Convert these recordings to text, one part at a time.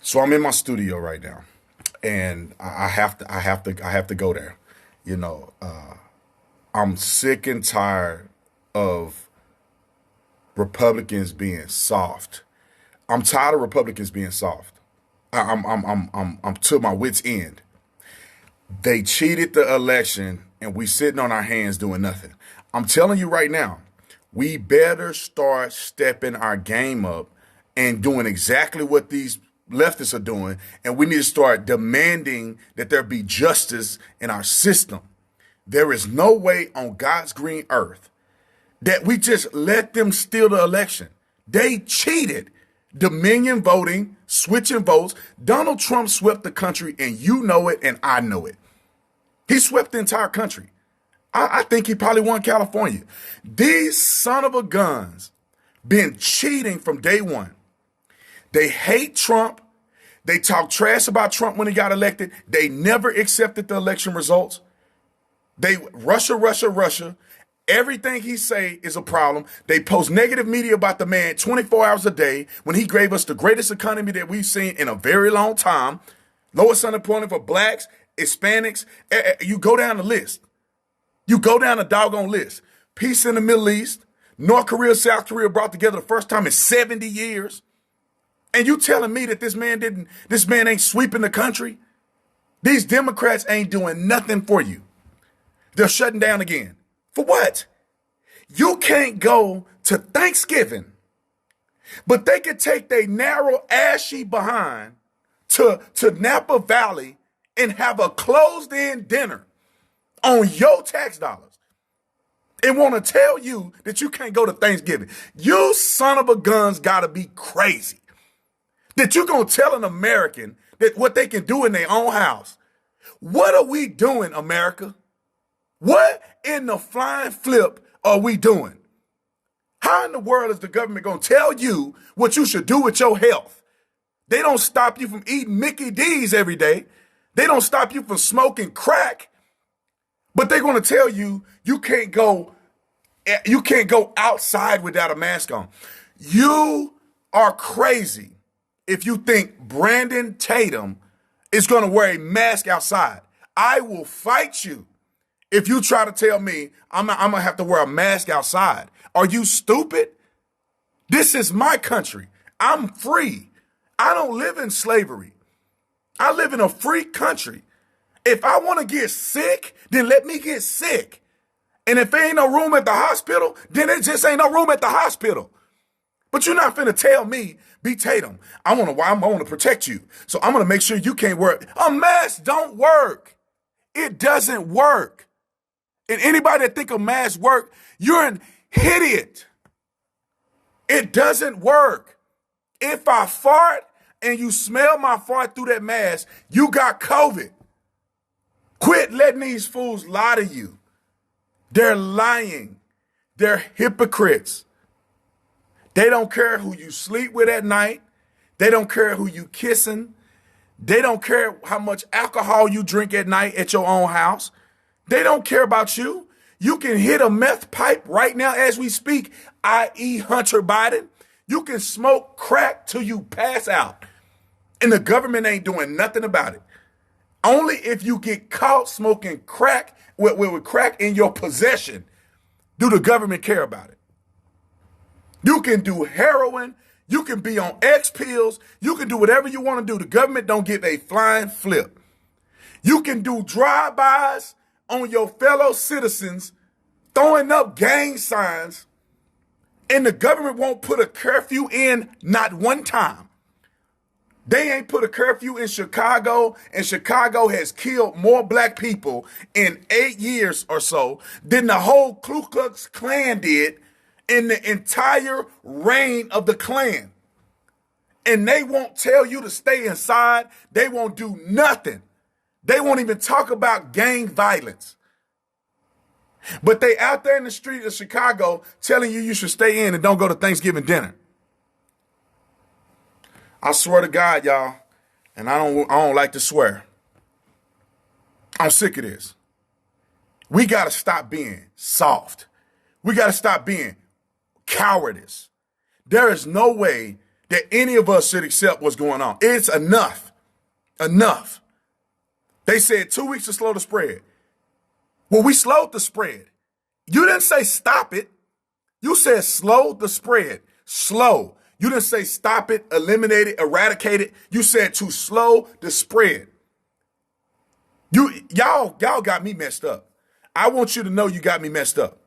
So I'm in my studio right now, and I have to go there. You know, I'm sick and tired of Republicans being soft. I'm tired of Republicans being soft. I'm to my wits end. They cheated the election, and we sitting on our hands doing nothing. I'm telling you right now, we better start stepping our game up and doing exactly what these leftists are doing, and we need to start demanding that there be justice in our system. There is no way on God's green earth that we just let them steal the election. They cheated. Dominion voting, switching votes. Donald Trump swept the country, and you know it, and I know it. He swept the entire country. I think he probably won California. These son of a guns been cheating from day one. They hate Trump. They talk trash about Trump when he got elected. They never accepted the election results. They Russia. Everything he say is a problem. They post negative media about the man 24 hours a day when he gave us the greatest economy that we've seen in a very long time. Lowest unemployment for blacks, Hispanics. You go down the list. You go down the doggone list. Peace in the Middle East. North Korea, South Korea brought together the first time in 70 years. And you telling me that this man ain't sweeping the country? These Democrats ain't doing nothing for you. They're shutting down again. For what? You can't go to Thanksgiving, but they could take their narrow, ashy behind to Napa Valley and have a closed-in dinner on your tax dollars and want to tell you that you can't go to Thanksgiving. You son of a guns got to be crazy that you're going to tell an American that what they can do in their own house. What are we doing, America? What in the flying flip are we doing? How in the world is the government going to tell you what you should do with your health? They don't stop you from eating Mickey D's every day. They don't stop you from smoking crack. But they're going to tell you you can't go outside without a mask on. You are crazy if you think Brandon Tatum is going to wear a mask outside. I will fight you if you try to tell me I'm going to have to wear a mask outside. Are you stupid? This is my country. I'm free. I don't live in slavery. I live in a free country. If I want to get sick, then let me get sick. And if there ain't no room at the hospital, then it just ain't no room at the hospital. But you're not finna tell me, B. Tatum, I want to protect you. So I'm going to make sure you can't wear a mask. Don't work. It doesn't work. And anybody that think a mask work, you're an idiot. It doesn't work. If I fart and you smell my fart through that mask, you got COVID. Quit letting these fools lie to you. They're lying. They're hypocrites. They don't care who you sleep with at night. They don't care who you kissing. They don't care how much alcohol you drink at night at your own house. They don't care about you. You can hit a meth pipe right now as we speak, i.e. Hunter Biden. You can smoke crack till you pass out. And the government ain't doing nothing about it. Only if you get caught smoking crack with crack in your possession do the government care about it. You can do heroin. You can be on X pills. You can do whatever you want to do. The government don't give a flying flip. You can do drive-bys on your fellow citizens, throwing up gang signs, and the government won't put a curfew in not one time. They ain't put a curfew in Chicago, and Chicago has killed more black people in 8 years or so than the whole Ku Klux Klan did in the entire reign of the Klan. And they won't tell you to stay inside. They won't do nothing. They won't even talk about gang violence. But they out there in the street of Chicago telling you should stay in and don't go to Thanksgiving dinner. I swear to God, y'all, and I don't like to swear. I'm sick of this. We got to stop being soft. We got to stop being cowardice. There is no way that any of us should accept what's going on. It's enough. Enough. They said 2 weeks to slow the spread. Well, we slowed the spread. You didn't say stop it. You said slow the spread. Slow. You didn't say stop it, eliminate it, eradicate it. You said to slow the spread. Y'all got me messed up. I want you to know you got me messed up.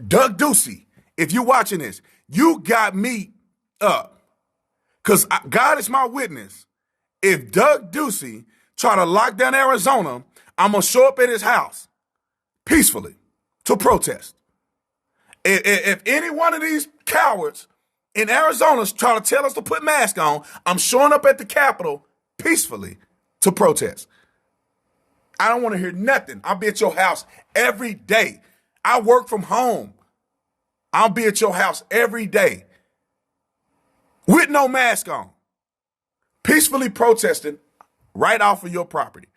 Doug Ducey, if you're watching this, you got me up. Because God is my witness. If Doug Ducey try to lock down Arizona, I'm going to show up at his house peacefully to protest. If any one of these cowards in Arizona try to tell us to put masks on, I'm showing up at the Capitol peacefully to protest. I don't want to hear nothing. I'll be at your house every day. I work from home. I'll be at your house every day with no mask on, peacefully protesting right off of your property.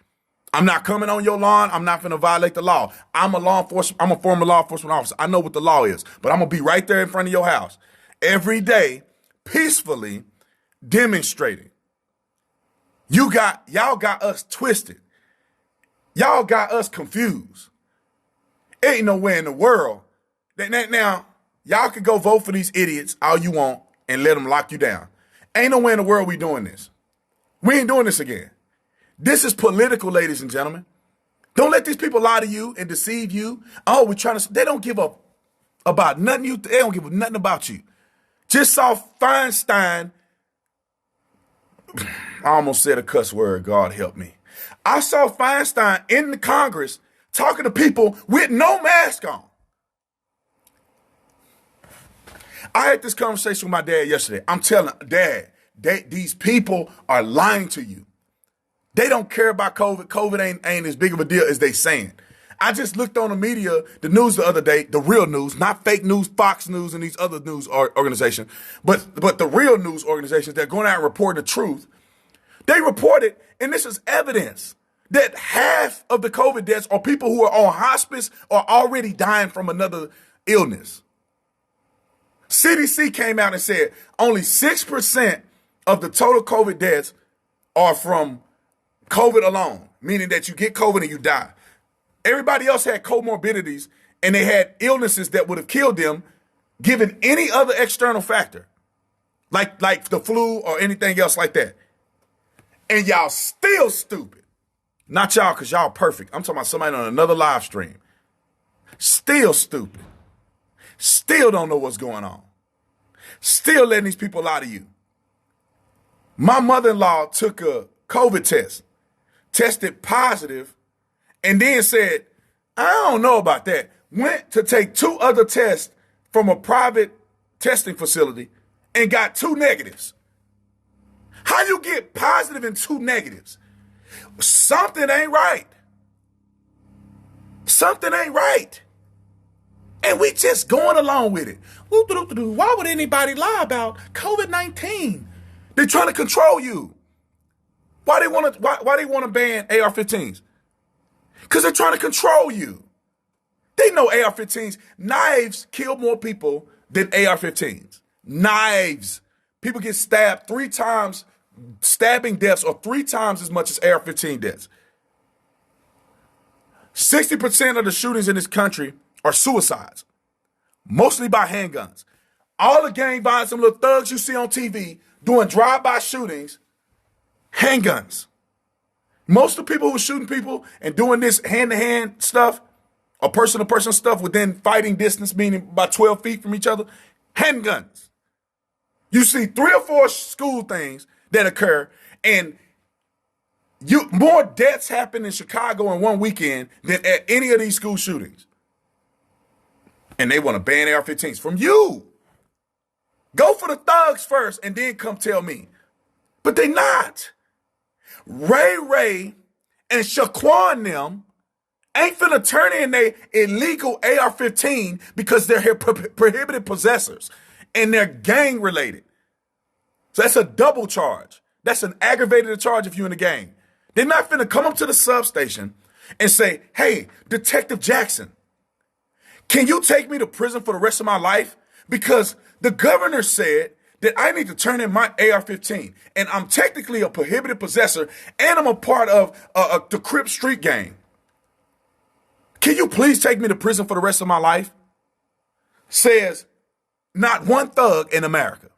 I'm not coming on your lawn. I'm not going to violate the law. I'm a former law enforcement officer. I know what the law is, but I'm going to be right there in front of your house every day, peacefully demonstrating. Y'all got us twisted. Y'all got us confused. Ain't nowhere in the world. Now, y'all could go vote for these idiots all you want and let them lock you down. Ain't nowhere in the world we doing this. We ain't doing this again. This is political, ladies and gentlemen. Don't let these people lie to you and deceive you. Oh, they don't give up about nothing. They don't give a nothing about you. Just saw Feinstein. I almost said a cuss word. God help me. I saw Feinstein in the Congress talking to people with no mask on. I had this conversation with my dad yesterday. I'm telling Dad, these people are lying to you. They don't care about COVID. COVID ain't as big of a deal as they saying. I just looked on the media, the news the other day, the real news, not fake news, Fox News and these other news organizations, but the real news organizations that are going out and reporting the truth. They reported, and this is evidence, that half of the COVID deaths are people who are on hospice or already dying from another illness. CDC came out and said only 6% of the total COVID deaths are from COVID alone, meaning that you get COVID and you die. Everybody else had comorbidities and they had illnesses that would have killed them given any other external factor, like the flu or anything else like that. And y'all still stupid. Not y'all, because y'all perfect. I'm talking about somebody on another live stream. Still stupid. Still don't know what's going on. Still letting these people lie to you. My mother-in-law took a COVID test, tested positive, and then said, I don't know about that. Went to take 2 other tests from a private testing facility and got 2 negatives. How you get positive and 2 negatives? Something ain't right. Something ain't right. And we just going along with it. Why would anybody lie about COVID-19? They're trying to control you. Why they want to ban AR-15s? Because they're trying to control you. They know AR-15s, knives kill more people than AR-15s. Knives. People get stabbed 3 times, stabbing deaths are 3 times as much as AR-15 deaths. 60% of the shootings in this country are suicides, mostly by handguns. All the gang violence, some little thugs you see on TV doing drive-by shootings, handguns. Most of the people who are shooting people and doing this hand-to-hand stuff or person-to-person stuff within fighting distance, meaning about 12 feet from each other, handguns. You see 3 or 4 school things that occur, and more deaths happen in Chicago in one weekend than at any of these school shootings. And they want to ban AR-15s from you. Go for the thugs first and then come tell me. But they not. Ray and Shaquan them ain't finna turn in their illegal AR-15 because they're prohibited possessors and they're gang related. So that's a double charge. That's an aggravated charge if you're in the gang. They're not finna come up to the substation and say, hey, Detective Jackson, can you take me to prison for the rest of my life? Because the governor said that I need to turn in my AR-15, and I'm technically a prohibited possessor, and I'm a part of the Crip street gang. Can you please take me to prison for the rest of my life? Says not one thug in America.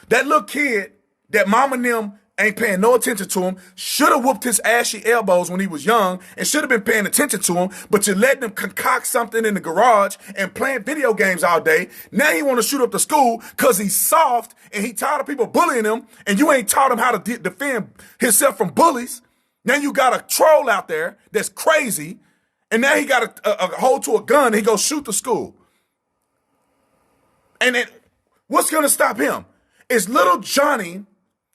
That little kid that mama and them ain't paying no attention to him, should have whooped his ashy elbows when he was young and should have been paying attention to him, but you let him concoct something in the garage and playing video games all day. Now he want to shoot up the school because he's soft and he tired of people bullying him, and you ain't taught him how to defend himself from bullies. Now you got a troll out there that's crazy, and now he got a hold to a gun and he go shoot the school. And then what's going to stop him? Is little Johnny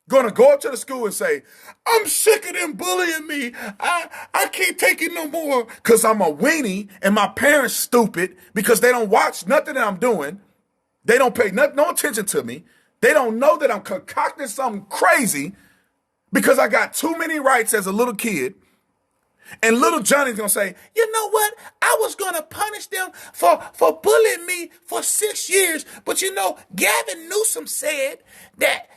gonna go up to the school and say, I'm sick of them bullying me. I can't take it no more because I'm a weenie and my parents stupid because they don't watch nothing that I'm doing. They don't pay no attention to me. They don't know that I'm concocting something crazy because I got too many rights as a little kid. And little Johnny's gonna say, you know what? I was gonna punish them for bullying me for 6 years, but you know, Gavin Newsom said that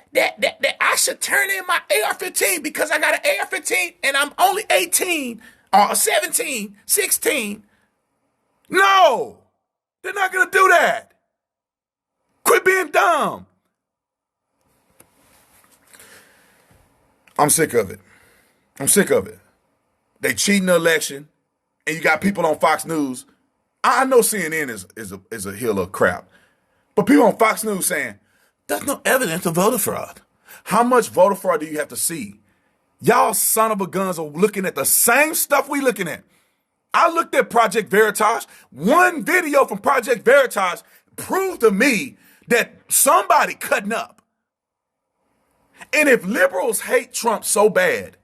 I should turn in my AR-15 because I got an AR-15 and I'm only 18 or 17, 16. No, they're not gonna do that. Quit being dumb. I'm sick of it. I'm sick of it. They cheating the election, and you got people on Fox News. I know CNN is a hill of crap, but people on Fox News saying there's no evidence of voter fraud. How much voter fraud do you have to see? Y'all son of a guns are looking at the same stuff we looking at. I looked at Project Veritas. One video from Project Veritas proved to me that somebody cutting up. And if liberals hate Trump so bad,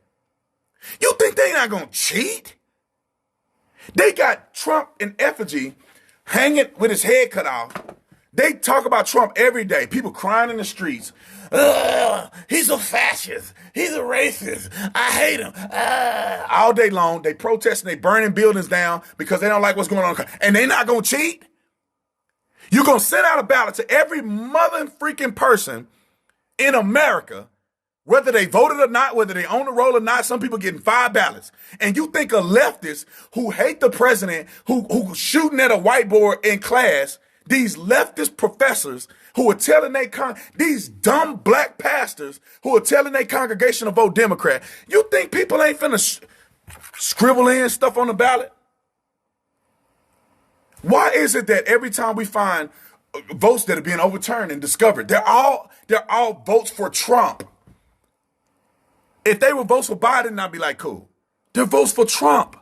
you think they not gonna cheat? They got Trump in effigy hanging with his head cut off. They talk about Trump every day. People crying in the streets. He's a fascist. He's a racist. I hate him. All day long, they protesting, they burning buildings down because they don't like what's going on. And they not gonna cheat? You're gonna send out a ballot to every mother freaking person in America, whether they voted or not, whether they own the roll or not. Some people getting 5 ballots. And you think a leftist who hate the president, who shooting at a whiteboard in class, these leftist professors who are telling these dumb black pastors who are telling their congregation to vote Democrat, you think people ain't finna scribble in stuff on the ballot? Why is it that every time we find votes that are being overturned and discovered, they're all votes for Trump? If they were votes for Biden, I'd be like, cool. They're votes for Trump.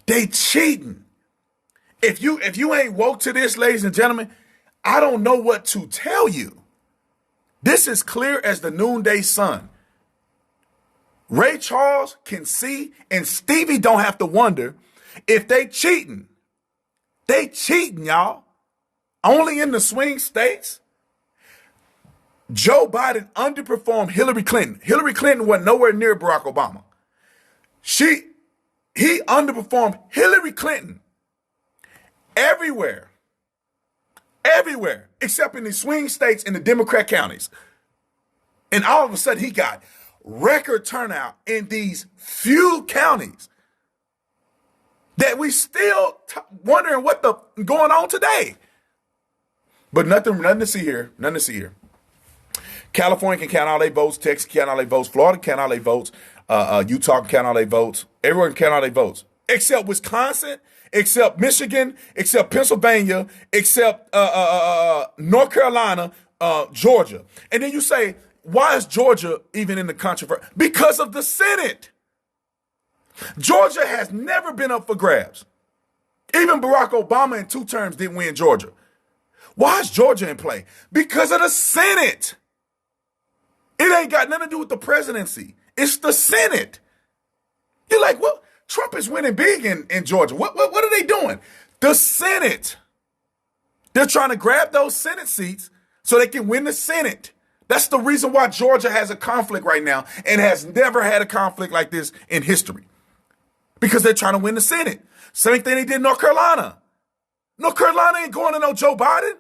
They cheating. If you ain't woke to this, ladies and gentlemen, I don't know what to tell you. This is clear as the noonday sun. Ray Charles can see, and Stevie don't have to wonder if they cheating. They cheating, y'all. Only in the swing states. Joe Biden underperformed Hillary Clinton. Hillary Clinton wasn't nowhere near Barack Obama. He underperformed Hillary Clinton everywhere, except in the swing states in the Democrat counties. And all of a sudden he got record turnout in these few counties that we still wondering what the going on today. But nothing to see here. Nothing to see here. California can count all their votes. Texas can count all their votes. Florida can count all their votes. Utah can count all their votes. Everyone can count all their votes. Except Wisconsin, except Michigan, except Pennsylvania, except North Carolina, Georgia. And then you say, why is Georgia even in the controversy? Because of the Senate. Georgia has never been up for grabs. Even Barack Obama in 2 terms didn't win Georgia. Why is Georgia in play? Because of the Senate. It ain't got nothing to do with the presidency. It's the Senate. You're like, well, Trump is winning big in Georgia. What are they doing? The Senate. They're trying to grab those Senate seats so they can win the Senate. That's the reason why Georgia has a conflict right now and has never had a conflict like this in history. Because they're trying to win the Senate. Same thing they did in North Carolina. North Carolina ain't going to no Joe Biden.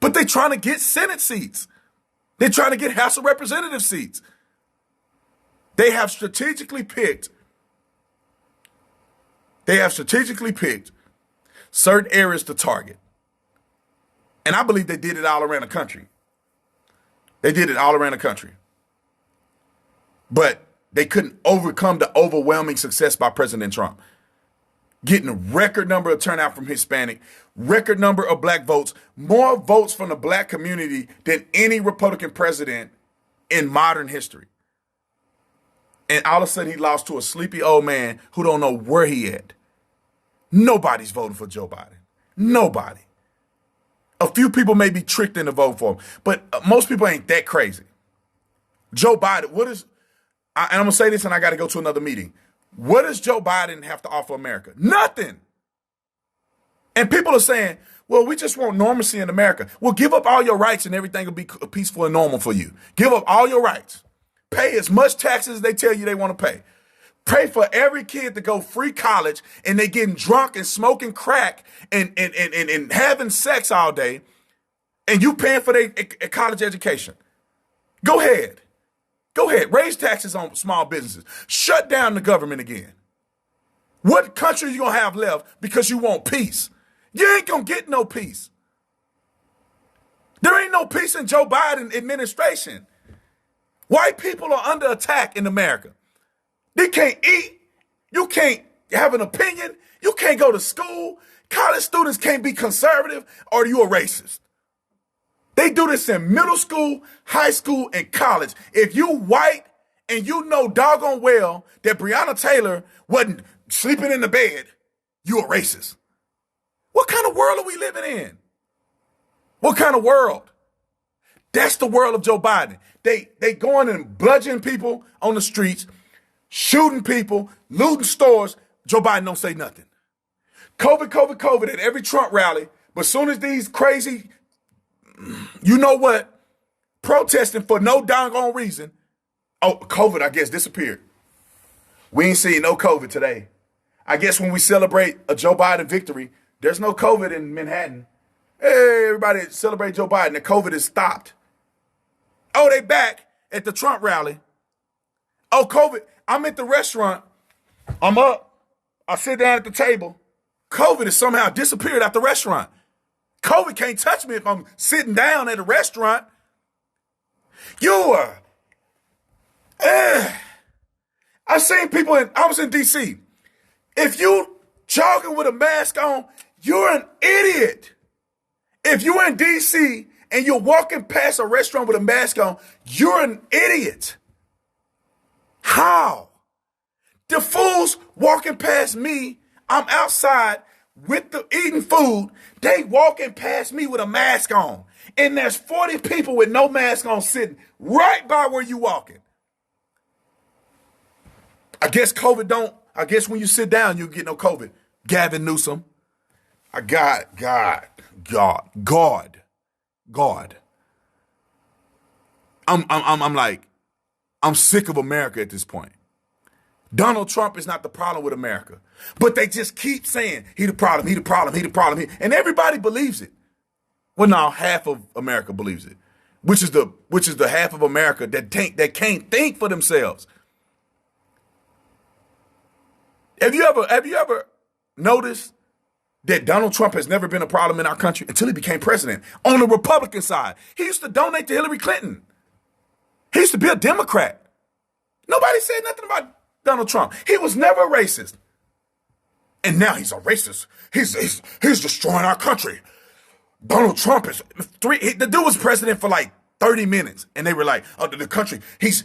But they're trying to get Senate seats. They're trying to get House of Representative seats. They have strategically picked certain areas to target. And I believe they did it all around the country. But they couldn't overcome the overwhelming success by President Trump. Getting a record number of turnout from Hispanic, record number of black votes, more votes from the black community than any Republican president in modern history. And all of a sudden he lost to a sleepy old man who don't know where he at. Nobody's voting for Joe Biden. Nobody. A few people may be tricked into voting for him, but most people ain't that crazy. Joe Biden, and I'm going to say this and I got to go to another meeting. What does Joe Biden have to offer America? Nothing. And people are saying, well, we just want normalcy in America. Well, give up all your rights and everything will be peaceful and normal for you. Give up all your rights. Pay as much taxes as they tell you they want to pay. Pray for every kid to go free college and they getting drunk and smoking crack and having sex all day and you paying for their college education. Go ahead. Raise taxes on small businesses. Shut down the government again. What country you going to have left because you want peace? You ain't going to get no peace. There ain't no peace in Joe Biden administration. White people are under attack in America. They can't eat. You can't have an opinion. You can't go to school. College students can't be conservative or you a racist. They do this in middle school, high school, and college. If you white and you know doggone well that Breonna Taylor wasn't sleeping in the bed, you a racist. What kind of world are we living in? What kind of world? That's the world of Joe Biden. They going and bludgeoning people on the streets, shooting people, looting stores. Joe Biden don't say nothing. COVID at every Trump rally. But as soon as these crazy, you know what, protesting for no doggone reason, oh, COVID, I guess, disappeared. We ain't seeing no COVID today. I guess when we celebrate a Joe Biden victory, there's no COVID in Manhattan. Hey, everybody celebrate Joe Biden. The COVID is stopped. Oh, they back at the Trump rally. Oh, COVID. I'm at the restaurant. I'm up. I sit down at the table. COVID has somehow disappeared at the restaurant. COVID can't touch me if I'm sitting down at a restaurant. I've seen people I was in D.C. If you jogging with a mask on, you're an idiot. If you're in D.C. and you're walking past a restaurant with a mask on, you're an idiot. How? The fools walking past me, I'm outside with the eating food, they walking past me with a mask on. And there's 40 people with no mask on sitting right by where you walking. I guess when you sit down, you get no COVID. Gavin Newsom. God. I'm sick of America at this point. Donald Trump is not the problem with America. But they just keep saying, he the problem. And everybody believes it. Well, now half of America believes it, which is the half of America that can't think for themselves. Have you ever noticed that Donald Trump has never been a problem in our country until he became president? On the Republican side, he used to donate to Hillary Clinton. He used to be a Democrat. Nobody said nothing about Donald Trump. He was never racist. And now he's a racist. He's destroying our country. Donald Trump is the dude was president for like 30 minutes. And they were like, oh, the country, he's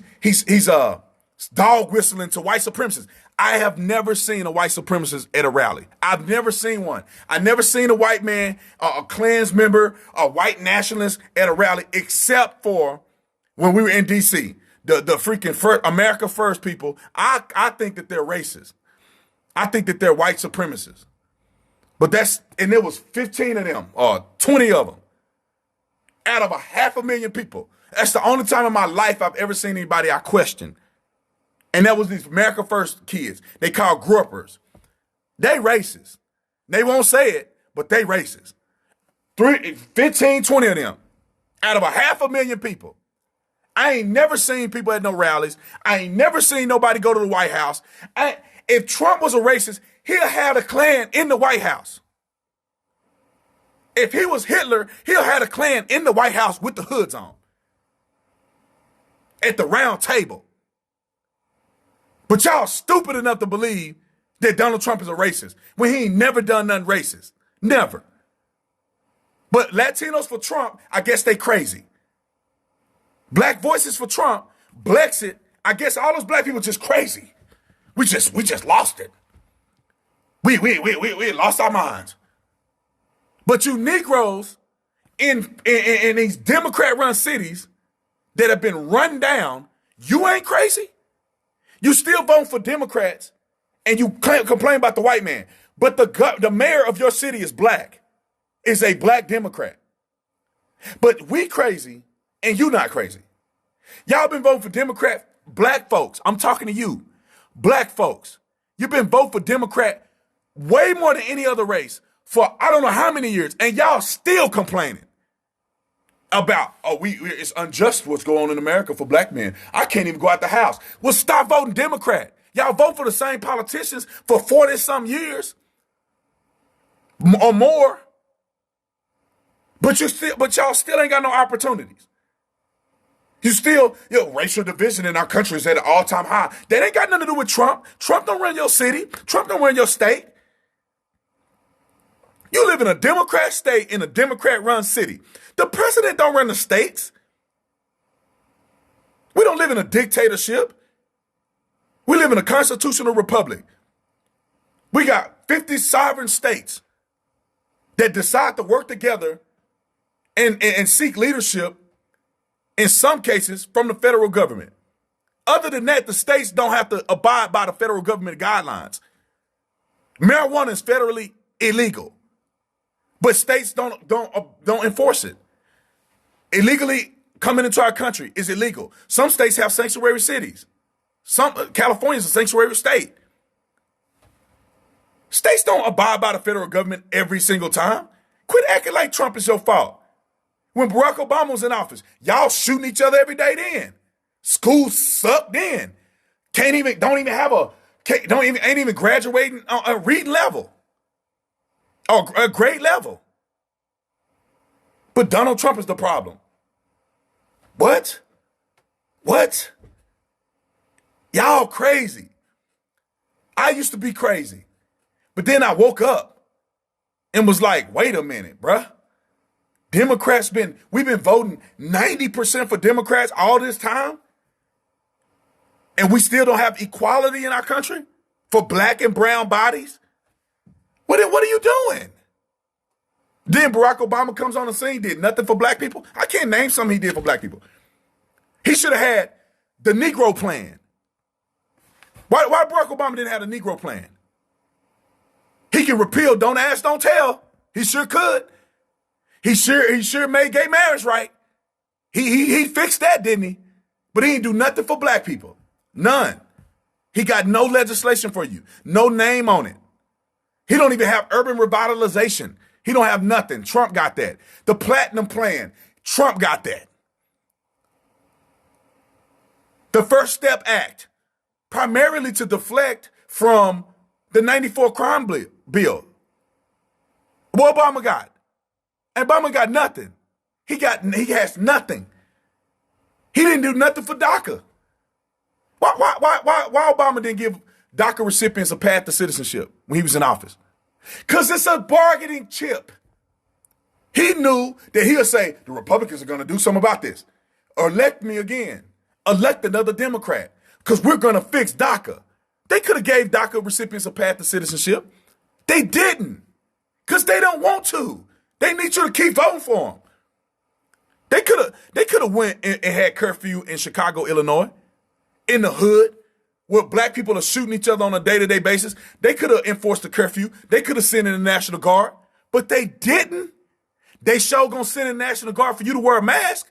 dog whistling to white supremacists. I have never seen a white supremacist at a rally. I've never seen one. I've never seen a white man, a Klans member, a white nationalist at a rally, except for when we were in D.C. The freaking America First people, I think that they're racist. I think that they're white supremacists. But and there was 15 of them, or 20 of them, out of 500,000 people. That's the only time in my life I've ever seen anybody I questioned. And that was these America First kids. They call gruppers. They racist. They won't say it, but they racist. 15, 20 of them out of 500,000 people. I ain't never seen people at no rallies. I ain't never seen nobody go to the White House. If Trump was a racist, he'll have a Klan in the White House. If he was Hitler, he'll have a Klan in the White House with the hoods on. At the round table. But y'all stupid enough to believe that Donald Trump is a racist when he ain't never done nothing racist. Never. But Latinos for Trump, I guess they crazy. Black voices for Trump, Blexit, I guess all those black people just crazy. We just lost it. We lost our minds. But you Negroes in these Democrat-run cities that have been run down, you ain't crazy. You still vote for Democrats and you complain about the white man. But the mayor of your city is black, is a black Democrat. But we crazy and you not crazy. Y'all been voting for Democrat, black folks. I'm talking to you, black folks. You've been voting for Democrat way more than any other race for I don't know how many years, and y'all still complaining about, it's unjust what's going on in America for black men. I can't even go out the house. Well, stop voting Democrat. Y'all vote for the same politicians for 40-some years or more, but y'all still ain't got no opportunities. You still, racial division in our country is at an all-time high. That ain't got nothing to do with Trump. Trump don't run your city. Trump don't run your state. You live in a Democrat state in a Democrat-run city. The president don't run the states. We don't live in a dictatorship. We live in a constitutional republic. We got 50 sovereign states that decide to work together and seek leadership, in some cases, from the federal government. Other than that, the states don't have to abide by the federal government guidelines. Marijuana is federally illegal, but states don't enforce it. Illegally coming into our country is illegal. Some states have sanctuary cities. California is a sanctuary state. States don't abide by the federal government every single time. Quit acting like Trump is your fault. When Barack Obama was in office, y'all shooting each other every day then. Schools sucked then. Ain't even graduating on a reading level or a grade level. But Donald Trump is the problem. What? Y'all crazy. I used to be crazy. But then I woke up and was like, wait a minute, bruh. We've been voting 90% for Democrats all this time. And we still don't have equality in our country for black and brown bodies. What are you doing? Then Barack Obama comes on the scene, did nothing for black people. I can't name something he did for black people. He should have had the Negro plan. Why Barack Obama didn't have the Negro plan? He can repeal Don't Ask, Don't Tell. He sure could. He sure made gay marriage right. He fixed that, didn't he? But he didn't do nothing for black people. None. He got no legislation for you. No name on it. He don't even have urban revitalization. He don't have nothing. Trump got that. The Platinum Plan. Trump got that. The First Step Act, primarily to deflect from the 94 crime bill. What Obama got? Obama got nothing. He has nothing. He didn't do nothing for DACA. Why Obama didn't give DACA recipients a path to citizenship when he was in office? Because it's a bargaining chip. He knew that he'll say, the Republicans are going to do something about this. Elect me again. Elect another Democrat. Because we're going to fix DACA. They could have gave DACA recipients a path to citizenship. They didn't. Because they don't want to. They need you to keep voting for them. They could have went and had curfew in Chicago, Illinois, in the hood, where black people are shooting each other on a day-to-day basis. They could have enforced the curfew. They could have sent in the National Guard, but they didn't. They sure gonna send in the National Guard for you to wear a mask,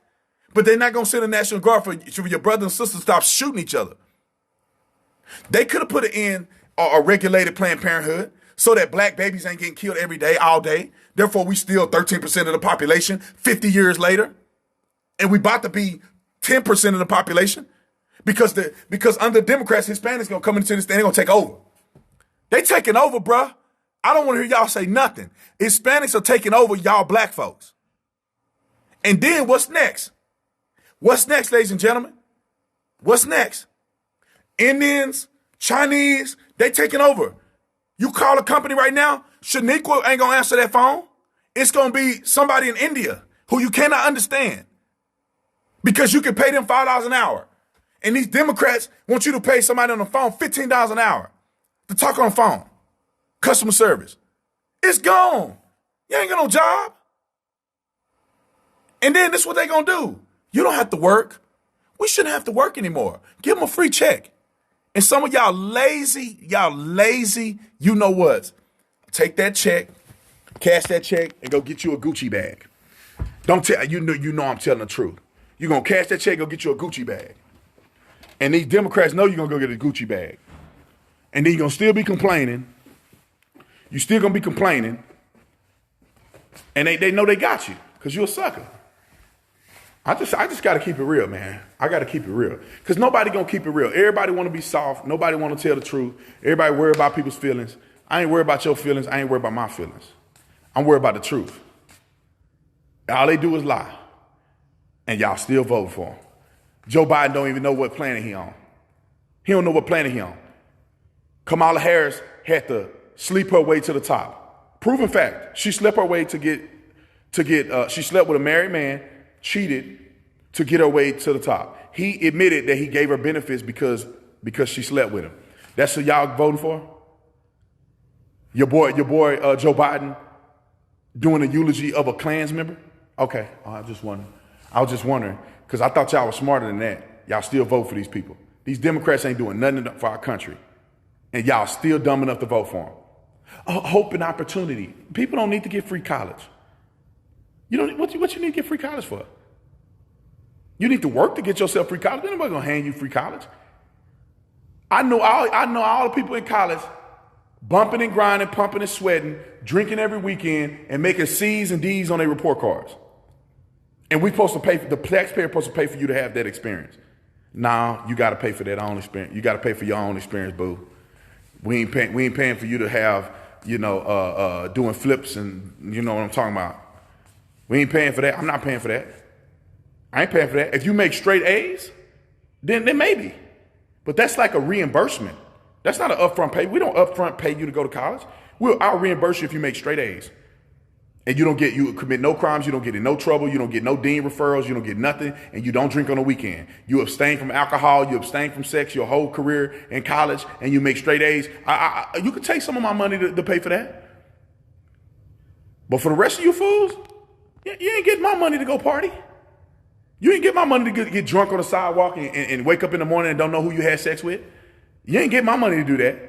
but they're not gonna send a National Guard for your brother and sister to stop shooting each other. They could have put it in a regulated Planned Parenthood so that black babies ain't getting killed every day, all day. Therefore, we still 13% of the population 50 years later. And we about to be 10% of the population because under Democrats, Hispanics gonna come into this thing, they gonna take over. They taking over, bruh. I don't want to hear y'all say nothing. Hispanics are taking over y'all black folks. And then what's next? What's next, ladies and gentlemen? What's next? Indians, Chinese, they taking over. You call a company right now, Shaniqua ain't gonna answer that phone. It's gonna be somebody in India who you cannot understand because you can pay them $5 an hour. And these Democrats want you to pay somebody on the phone $15 an hour to talk on the phone. Customer service. It's gone. You ain't got no job. And then this is what they gonna do. You don't have to work. We shouldn't have to work anymore. Give them a free check. And some of y'all lazy, you know what? Take that check, cash that check, and go get you a Gucci bag. Don't tell you know I'm telling the truth. You're gonna cash that check, go get you a Gucci bag. And these Democrats know you're gonna go get a Gucci bag. And then you're gonna still be complaining. You still gonna be complaining. And they know they got you, because you're a sucker. I just gotta keep it real, man. I gotta keep it real. Because nobody gonna keep it real. Everybody wanna be soft. Nobody wanna tell the truth. Everybody worry about people's feelings. I ain't worried about your feelings. I ain't worried about my feelings. I'm worried about the truth. All they do is lie. And y'all still vote for him. Joe Biden don't even know what planet he on. He don't know what planet he on. Kamala Harris had to sleep her way to the top. Proven fact. She slept her way she slept with a married man, cheated to get her way to the top. He admitted that he gave her benefits because she slept with him. That's who y'all voting for? Your boy Joe Biden doing a eulogy of a Klans member? Okay, I was just wondering, because I thought y'all were smarter than that. Y'all still vote for these people. These Democrats ain't doing nothing for our country, and y'all still dumb enough to vote for them. Hope and opportunity. People don't need to get free college. What you need to get free college for? You need to work to get yourself free college. Nobody gonna hand you free college. I know all the people in college bumping and grinding, pumping and sweating, drinking every weekend, and making C's and D's on their report cards. And the taxpayer supposed to pay for you to have that experience. Nah, you got to pay for that own experience. You got to pay for your own experience, boo. We ain't paying for you to have, doing flips and you know what I'm talking about. We ain't paying for that. I'm not paying for that. I ain't paying for that. If you make straight A's, then maybe. But that's like a reimbursement. That's not an upfront pay. We don't upfront pay you to go to college. I'll reimburse you if you make straight A's. And you commit no crimes, you don't get in no trouble, you don't get no dean referrals, you don't get nothing, and you don't drink on the weekend. You abstain from alcohol, you abstain from sex your whole career in college, and you make straight A's. You could take some of my money to pay for that. But for the rest of you fools, you ain't getting my money to go party. You ain't get my money to get drunk on the sidewalk and wake up in the morning and don't know who you had sex with. You ain't get my money to do that.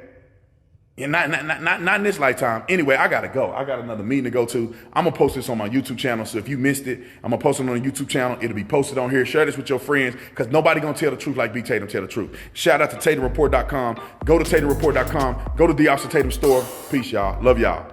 And not in this lifetime. Anyway, I gotta go. I got another meeting to go to. I'm gonna post this on my YouTube channel. So if you missed it, I'm gonna post it on the YouTube channel. It'll be posted on here. Share this with your friends, because nobody gonna tell the truth like B. Tatum tell the truth. Shout out to TatumReport.com. Go to TatumReport.com. Go to the Officer Tatum store. Peace, y'all. Love y'all.